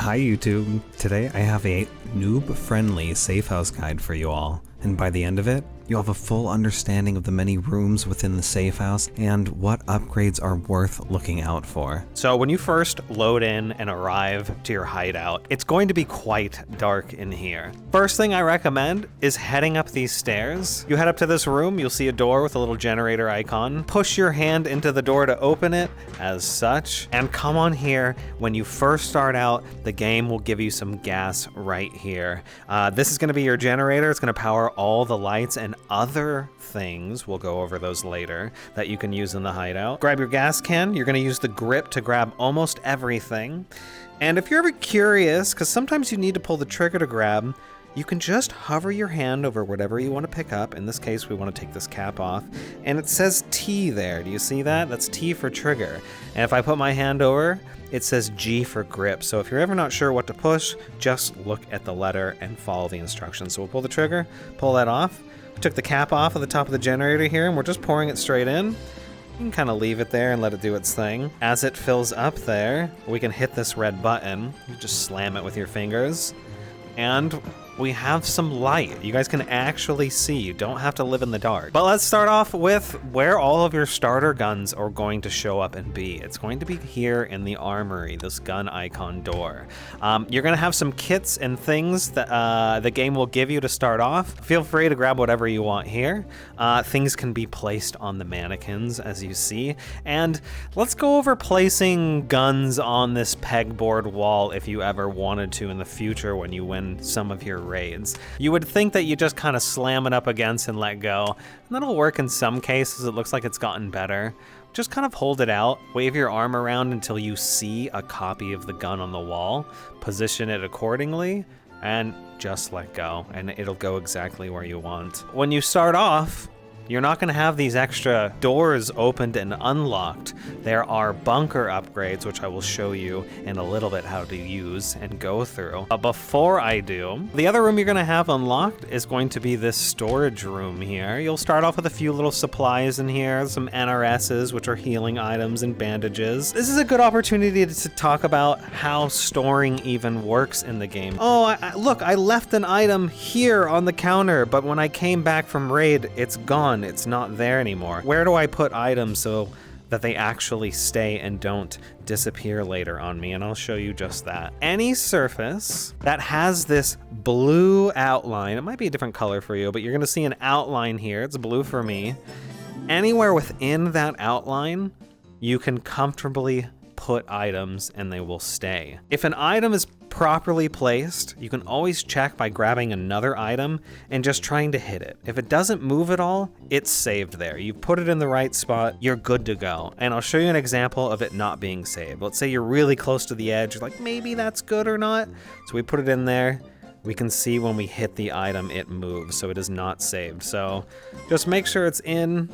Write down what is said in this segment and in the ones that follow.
Hi YouTube! Today I have a noob-friendly safe house guide for you all, and by the end of it, you'll have a full understanding of the many rooms within the safe house and what upgrades are worth looking out for. So when you first load in and arrive to your hideout, it's going to be quite dark in here. First thing I recommend is heading up these stairs. You head up to this room, you'll see a door with a little generator icon. Push your hand into the door to open it as such, and come on here. When you first start out, the game will give you some gas right here. This is going to be your generator. It's going to power all the lights and other things, we'll go over those later, that you can use in the hideout. Grab your gas can. You're going to use the grip to grab almost everything. And if you're ever curious, because sometimes you need to pull the trigger to grab, you can just hover your hand over whatever you want to pick up. In this case, we want to take this cap off. And it says T there. Do you see that? That's T for trigger. And if I put my hand over, it says G for grip. So if you're ever not sure what to push, just look at the letter and follow the instructions. So we'll pull the trigger, pull that off. Took the cap off of the top of the generator here, and we're just pouring it straight in. You can kind of leave it there and let it do its thing. As it fills up there, we can hit this red button. You just slam it with your fingers, and we have some light. You guys can actually see. You don't have to live in the dark. But let's start off with where all of your starter guns are going to show up and be. It's going to be here in the armory, this gun icon door. You're gonna have some kits and things that the game will give you to start off. Feel free to grab whatever you want here. Things can be placed on the mannequins, as you see. And let's go over placing guns on this pegboard wall if you ever wanted to in the future when you win some of your raids. You would think that you just kind of slam it up against and let go, and that'll work in some cases. It looks like it's gotten better. Just kind of hold it out, wave your arm around until you see a copy of the gun on the wall, position it accordingly, and just let go, and it'll go exactly where you want. When you start off, you're not going to have these extra doors opened and unlocked. There are bunker upgrades, which I will show you in a little bit how to use and go through. But before I do, the other room you're going to have unlocked is going to be this storage room here. You'll start off with a few little supplies in here, some NRSs, which are healing items and bandages. This is a good opportunity to talk about how storing even works in the game. Oh, look, I left an item here on the counter, but when I came back from raid, it's gone. It's not there anymore. Where do I put items so that they actually stay and don't disappear later on me? And I'll show you just that. Any surface that has this blue outline, it might be a different color for you, but you're gonna see an outline here. It's blue for me. Anywhere within that outline, you can comfortably put items and they will stay. If an item is properly placed, you can always check by grabbing another item and just trying to hit it. If it doesn't move at all, it's saved there. You put it in the right spot, you're good to go. And I'll show you an example of it not being saved. Let's say you're really close to the edge, you're like, maybe that's good or not. So we put it in there. We can see when we hit the item, it moves, so it is not saved. So just make sure it's in.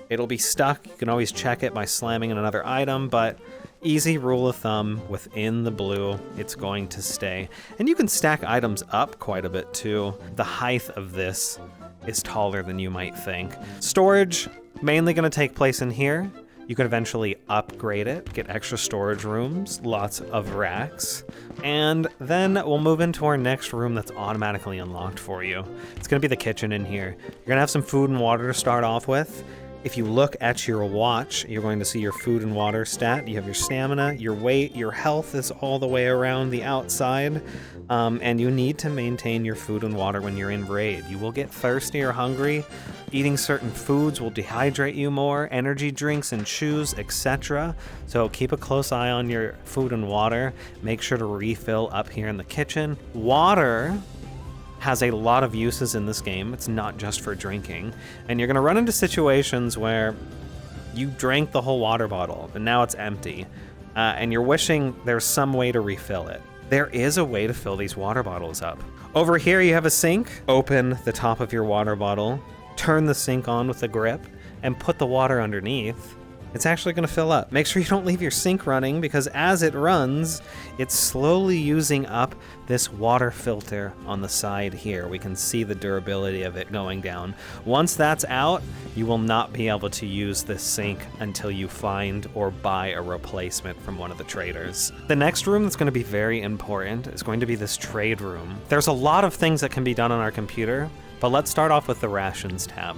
It'll be stuck. You can always check it by slamming in another item, but easy rule of thumb, within the blue, it's going to stay. And you can stack items up quite a bit too. The height of this is taller than you might think. Storage, mainly gonna take place in here. You can eventually upgrade it, get extra storage rooms, lots of racks. And then we'll move into our next room that's automatically unlocked for you. It's gonna be the kitchen in here. You're gonna have some food and water to start off with. If you look at your watch, you're going to see your food and water stat. You have your stamina, your weight, your health is all the way around the outside. And you need to maintain your food and water when you're in raid. You will get thirsty or hungry. Eating certain foods will dehydrate you more, energy drinks and chews, etc. So keep a close eye on your food and water. Make sure to refill up here in the kitchen. Water has a lot of uses in this game. It's not just for drinking. And you're gonna run into situations where you drank the whole water bottle, but now it's empty. And you're wishing there's some way to refill it. There is a way to fill these water bottles up. Over here you have a sink. Open the top of your water bottle, turn the sink on with the grip, and put the water underneath. it's actually going to fill up. Make sure you don't leave your sink running, because as it runs, it's slowly using up this water filter on the side here. We can see the durability of it going down. Once that's out, you will not be able to use this sink until you find or buy a replacement from one of the traders. The next room that's going to be very important is going to be this trade room. There's a lot of things that can be done on our computer, but let's start off with the rations tab.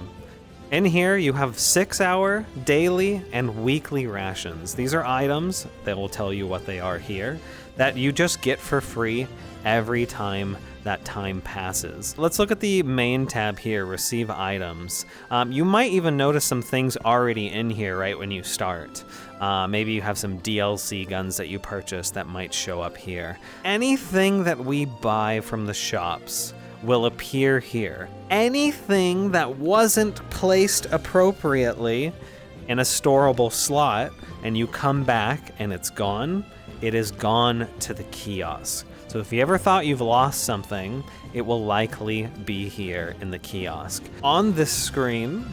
In here, you have 6-hour, daily, and weekly rations. These are items, that will tell you what they are here, that you just get for free every time that time passes. Let's look at the main tab here, receive items. You might even notice some things already in here right when you start. Maybe you have some DLC guns that you purchased that might show up here. Anything that we buy from the shops will appear here. Anything that wasn't placed appropriately in a storable slot and you come back and it's gone, it is gone to the kiosk. So if you ever thought you've lost something, it will likely be here in the kiosk. On this screen,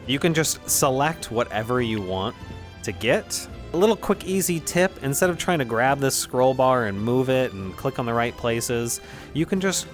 you can just select whatever you want to get. A little quick, easy tip, instead of trying to grab this scroll bar and move it and click on the right places, you can just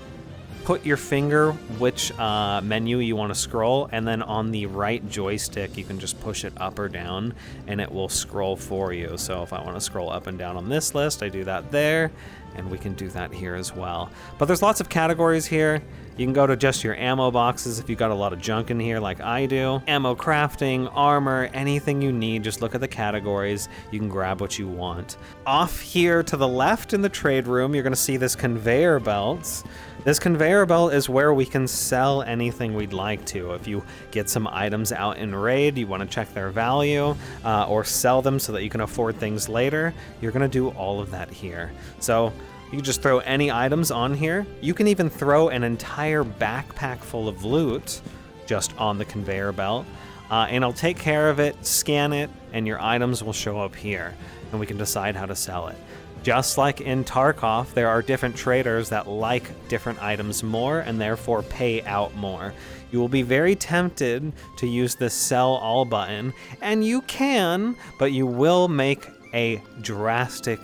put your finger which menu you want to scroll, and then on the right joystick you can just push it up or down and it will scroll for you. So if I want to scroll up and down on this list, I do that there, and we can do that here as well. But there's lots of categories here. You can go to just your ammo boxes if you've got a lot of junk in here like I do. Ammo crafting, armor, anything you need, just look at the categories. You can grab what you want. Off here to the left in the trade room, you're going to see this conveyor belt. This conveyor belt is where we can sell anything we'd like to. If you get some items out in raid, you want to check their value, or sell them so that you can afford things later, you're going to do all of that here. So you can just throw any items on here. You can even throw an entire backpack full of loot just on the conveyor belt, and it'll take care of it, scan it, and your items will show up here, and we can decide how to sell it. Just like in Tarkov, there are different traders that like different items more and therefore pay out more. You will be very tempted to use the sell all button, and you can, but you will make a drastic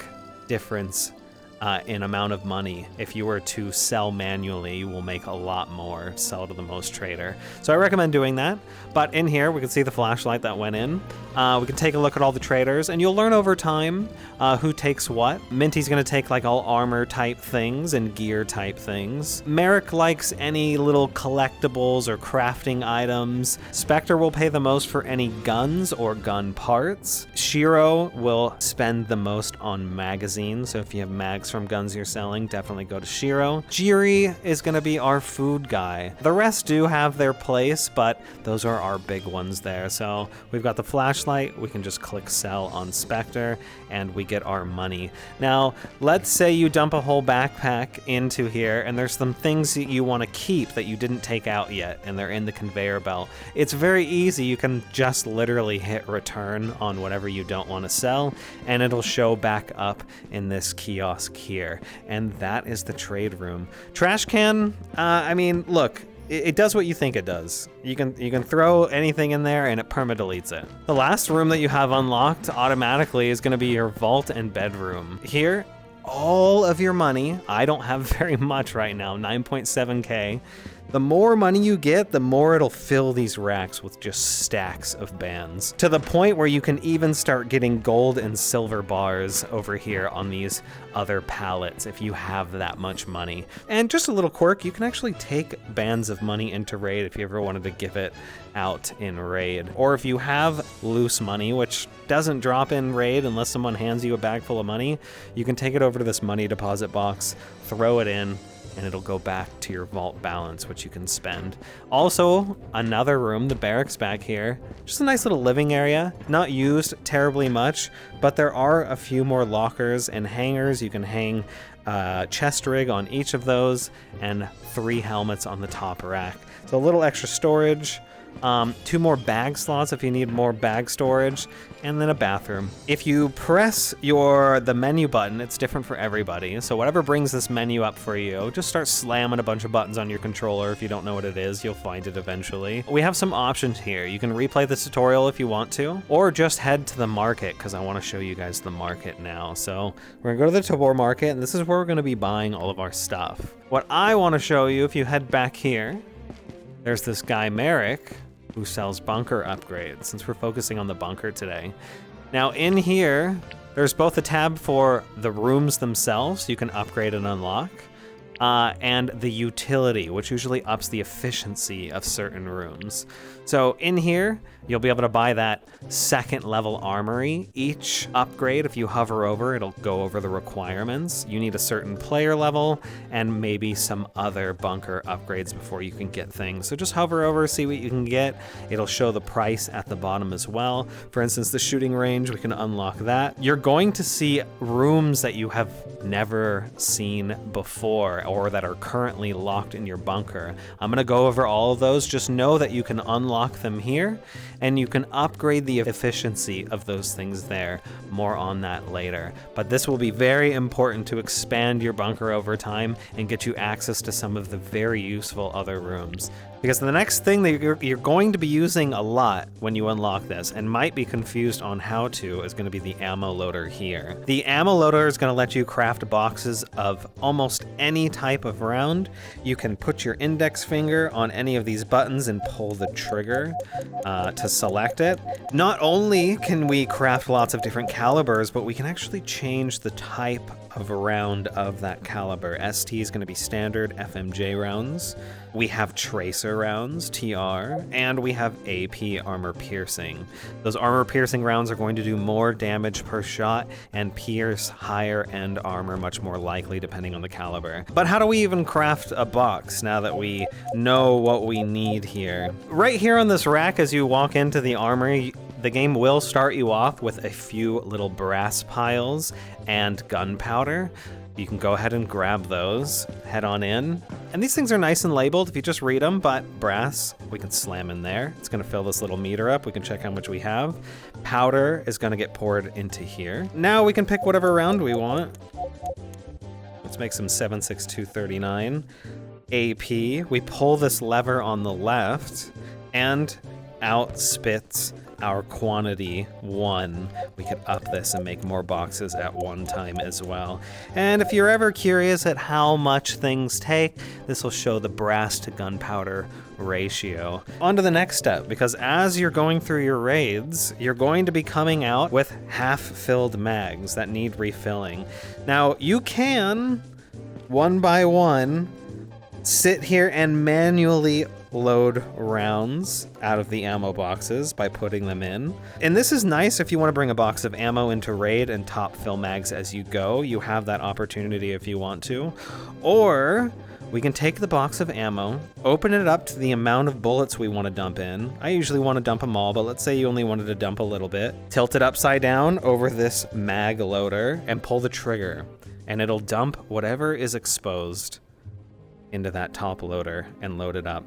difference in amount of money. If you were to sell manually, you will make a lot more, sell to the most trader. So I recommend doing that. But in here, we can see the flashlight that went in. We can take a look at all the traders, and you'll learn over time who takes what. Minty's gonna take like all armor type things and gear type things. Merrick likes any little collectibles or crafting items. Spectre will pay the most for any guns or gun parts. Shiro will spend the most on magazines, so if you have mags from guns you're selling, definitely go to Shiro. Jiri is gonna be our food guy. The rest do have their place, but those are our big ones there. So we've got the flashlight, we can just click sell on Spectre, and we get our money. Now, let's say you dump a whole backpack into here, and there's some things that you want to keep that you didn't take out yet, and they're in the conveyor belt. It's very easy. You can just literally hit return on whatever you don't want to sell, and it'll show back up in this kiosk here. And that is the trade room. Trash can, I mean, look, it does what you think it does. You can throw anything in there and it perma-deletes it. The last room that you have unlocked automatically is going to be your vault and bedroom. Here, all of your money, I don't have very much right now, 9.7k. The more money you get, the more it'll fill these racks with just stacks of bands, to the point where you can even start getting gold and silver bars over here on these other pallets if you have that much money. And just a little quirk, you can actually take bands of money into raid if you ever wanted to give it out in raid. Or if you have loose money, which doesn't drop in raid unless someone hands you a bag full of money, you can take it over to this money deposit box, throw it in, and it'll go back to your vault balance, which you can spend. Also, another room, the barracks back here. Just a nice little living area, not used terribly much, but there are a few more lockers and hangers. You can hang chest rig on each of those, and 3 helmets on the top rack. So a little extra storage. 2 more bag slots if you need more bag storage, and then a bathroom. If you press the menu button, it's different for everybody. So whatever brings this menu up for you, just start slamming a bunch of buttons on your controller. If you don't know what it is, you'll find it eventually. We have some options here. You can replay the tutorial if you want to, or just head to the market, because I want to show you guys the market now. So we're gonna go to the Tabor market, and this is where we're gonna be buying all of our stuff. What I want to show you, if you head back here, there's this guy Merrick, who sells bunker upgrades, since we're focusing on the bunker today. Now in here, there's both a tab for the rooms themselves, you can upgrade and unlock, and the utility, which usually ups the efficiency of certain rooms. So in here, you'll be able to buy that 2nd level armory. Each upgrade, if you hover over, it'll go over the requirements. You need a certain player level and maybe some other bunker upgrades before you can get things. So just hover over, see what you can get. It'll show the price at the bottom as well. For instance, the shooting range, we can unlock that. You're going to see rooms that you have never seen before or that are currently locked in your bunker. I'm gonna go over all of those. Just know that you can unlock them here, and you can upgrade the efficiency of those things there. More on that later. But this will be very important to expand your bunker over time and get you access to some of the very useful other rooms. Because the next thing that you're going to be using a lot when you unlock this, and might be confused on how to, is going to be the ammo loader here. The ammo loader is going to let you craft boxes of almost any type of round. You can put your index finger on any of these buttons and pull the trigger to select it. Not only can we craft lots of different calibers, but we can actually change the type of round of that caliber. ST is going to be standard FMJ rounds. We have tracer rounds, TR, and we have AP armor piercing. Those armor piercing rounds are going to do more damage per shot and pierce higher end armor much more likely depending on the caliber. But how do we even craft a box now that we know what we need here? Right here on this rack as you walk into the armory, the game will start you off with a few little brass piles and gunpowder. You can go ahead and grab those, head on in. And these things are nice and labeled if you just read them, but brass, we can slam in there. It's gonna fill this little meter up. We can check how much we have. Powder is gonna get poured into here. Now we can pick whatever round we want. Let's make some 7.6239. AP, we pull this lever on the left and out spits our quantity 1. We could up this and make more boxes at one time as well. And if you're ever curious at how much things take, this will show the brass to gunpowder ratio. On to the next step, because as you're going through your raids, you're going to be coming out with half-filled mags that need refilling. Now, you can, one by one, sit here and manually load rounds out of the ammo boxes by putting them in. And this is nice if you want to bring a box of ammo into raid and top fill mags as you go. You have that opportunity if you want to. Or we can take the box of ammo, open it up to the amount of bullets we want to dump in. I usually want to dump them all, but let's say you only wanted to dump a little bit. Tilt it upside down over this mag loader and pull the trigger, and it'll dump whatever is exposed into that top loader and load it up.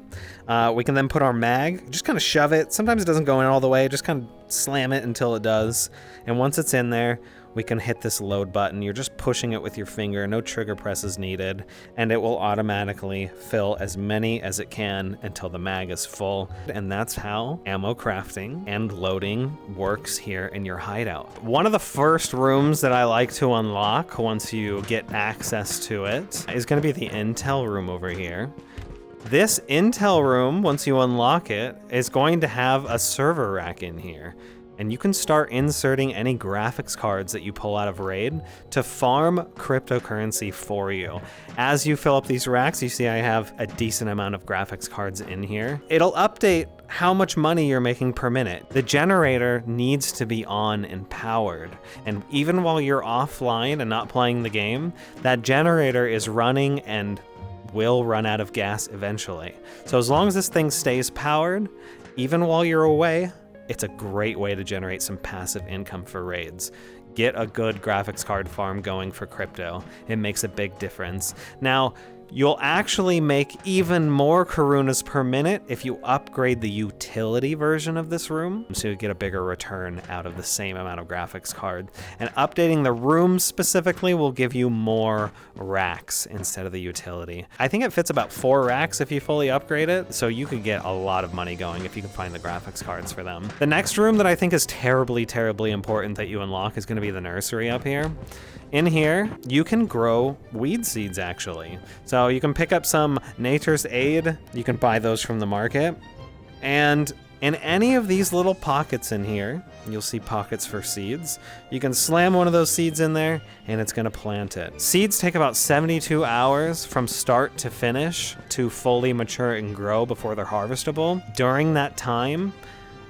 We can then put our mag, just kind of shove it. Sometimes it doesn't go in all the way, just kind of slam it until it does. And once it's in there, we can hit this load button. You're just pushing it with your finger, no trigger presses needed, and it will automatically fill as many as it can until the mag is full. And that's how ammo crafting and loading works here in your hideout. One of the first rooms that I like to unlock once you get access to it is going to be the intel room over here. This intel room, once you unlock it, is going to have a server rack in here. And you can start inserting any graphics cards that you pull out of raid to farm cryptocurrency for you. As you fill up these racks, you see I have a decent amount of graphics cards in here. It'll update how much money you're making per minute. The generator needs to be on and powered. And even while you're offline and not playing the game, that generator is running and will run out of gas eventually. So as long as this thing stays powered, even while you're away, it's a great way to generate some passive income for raids. Get a good graphics card farm going for crypto. It makes a big difference. Now, You'll actually make even more Karunas per minute if you upgrade the utility version of this room, so you get a bigger return out of the same amount of graphics card. And updating the room specifically will give you more racks instead of the utility. I think it fits about 4 racks if you fully upgrade it, so you could get a lot of money going if you can find the graphics cards for them. The next room that I think is terribly, terribly important that you unlock is going to be the nursery up here. In here, you can grow weed seeds, actually. So you can pick up some Nature's Aid. You can buy those from the market. And in any of these little pockets in here, you'll see pockets for seeds. You can slam one of those seeds in there, and it's gonna plant it. Seeds take about 72 hours from start to finish to fully mature and grow before they're harvestable. During that time,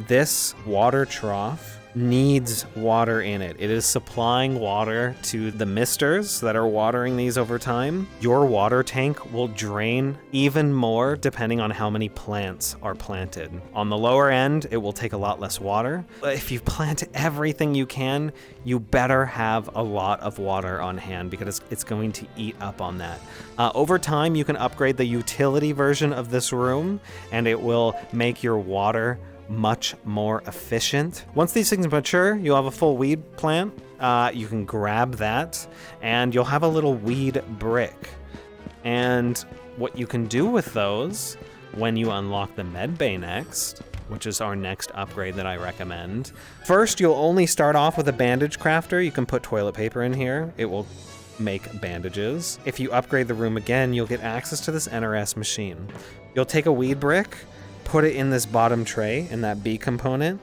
this water trough needs water in it. It is supplying water to the misters that are watering these over time. Your water tank will drain even more depending on how many plants are planted. On the lower end, it will take a lot less water. But if you plant everything you can, you better have a lot of water on hand because it's going to eat up on that. Over time, you can upgrade the utility version of this room, and it will make your water much more efficient. Once these things mature, you'll have a full weed plant. You can grab that, and you'll have a little weed brick. And what you can do with those when you unlock the med bay next, which is our next upgrade that I recommend. First, you'll only start off with a bandage crafter. You can put toilet paper in here. It will make bandages. If you upgrade the room again, you'll get access to this NRS machine. You'll take a weed brick, put it in this bottom tray in that B component,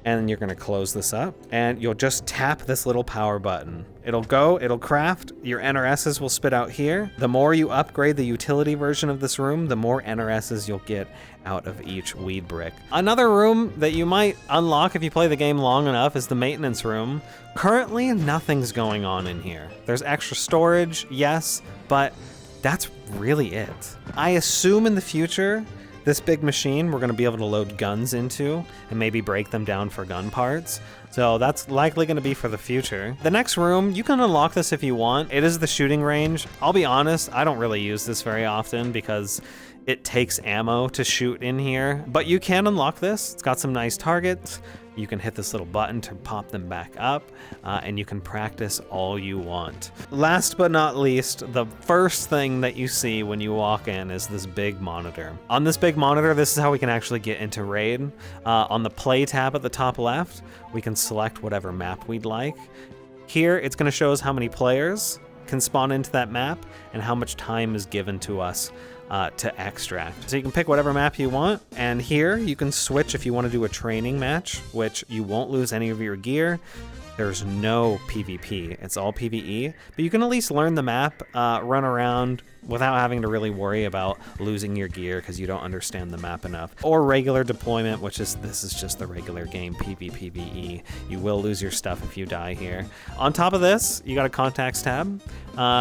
and then you're gonna close this up, and you'll just tap this little power button. It'll go, it'll craft, your NRSs will spit out here. The more you upgrade the utility version of this room, the more NRSs you'll get out of each weed brick. Another room that you might unlock if you play the game long enough is the maintenance room. Currently, nothing's going on in here. There's extra storage, yes, but that's really it. I assume in the future, this big machine we're going to be able to load guns into and maybe break them down for gun parts. So that's likely going to be for the future. The next room, you can unlock this if you want. It is the shooting range. I'll be honest, I don't really use this very often because it takes ammo to shoot in here, but you can unlock this. It's got some nice targets. You can hit this little button to pop them back up, and you can practice all you want. Last but not least, the first thing that you see when you walk in is this big monitor. On this big monitor, this is how we can actually get into Raid. On the play tab at the top left, we can select whatever map we'd like. Here, it's gonna show us how many players can spawn into that map and how much time is given to us to extract. So you can pick whatever map you want, and here you can switch if you want to do a training match, which you won't lose any of your gear. There's no PvP, it's all PvE, but you can at least learn the map, run around without having to really worry about losing your gear because you don't understand the map enough. Or regular deployment, which is, this is just the regular game, PvPvE. You will lose your stuff if you die here. On top of this, you got a contacts tab.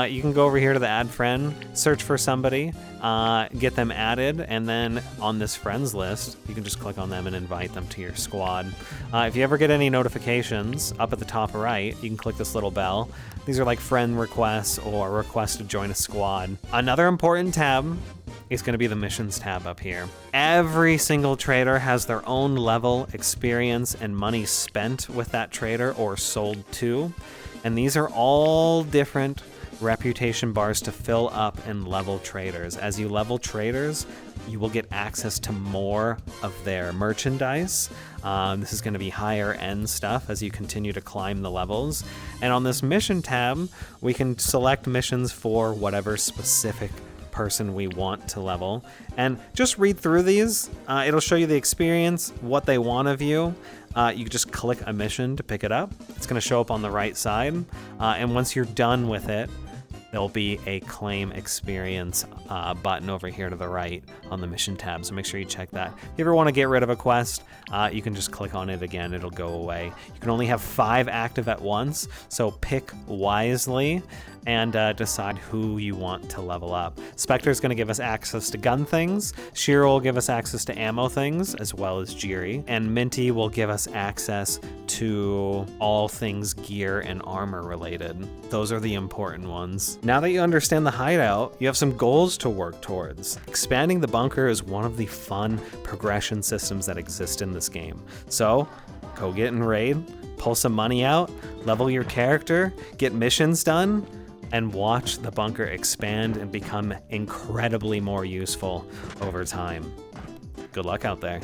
You can go over here to the add friend, search for somebody, get them added, and then on this friends list, you can just click on them and invite them to your squad. If you ever get any notifications, up at the top right, you can click this little bell. These are like friend requests or requests to join a squad. Another important tab is going to be the missions tab up here. Every single trader has their own level, experience, and money spent with that trader or sold to. And these are all different reputation bars to fill up and level traders. As you level traders, you will get access to more of their merchandise. This is going to be higher end stuff as you continue to climb the levels. And on this mission tab, we can select missions for whatever specific person we want to level. And just read through these. It'll show you the experience, what they want of you. You just click a mission to pick it up. It's going to show up on the right side. And once you're done with it, there'll be a claim experience button over here to the right on the mission tab, so make sure you check that. If you ever want to get rid of a quest, you can just click on it again, it'll go away. You can only have 5 active at once, so pick wisely. and decide who you want to level up. Spectre's going to give us access to gun things, Shira will give us access to ammo things, as well as Jiri, and Minty will give us access to all things gear and armor related. Those are the important ones. Now that you understand the hideout, you have some goals to work towards. Expanding the bunker is one of the fun progression systems that exist in this game. So, go get in raid, pull some money out, level your character, get missions done, and watch the bunker expand and become incredibly more useful over time. Good luck out there.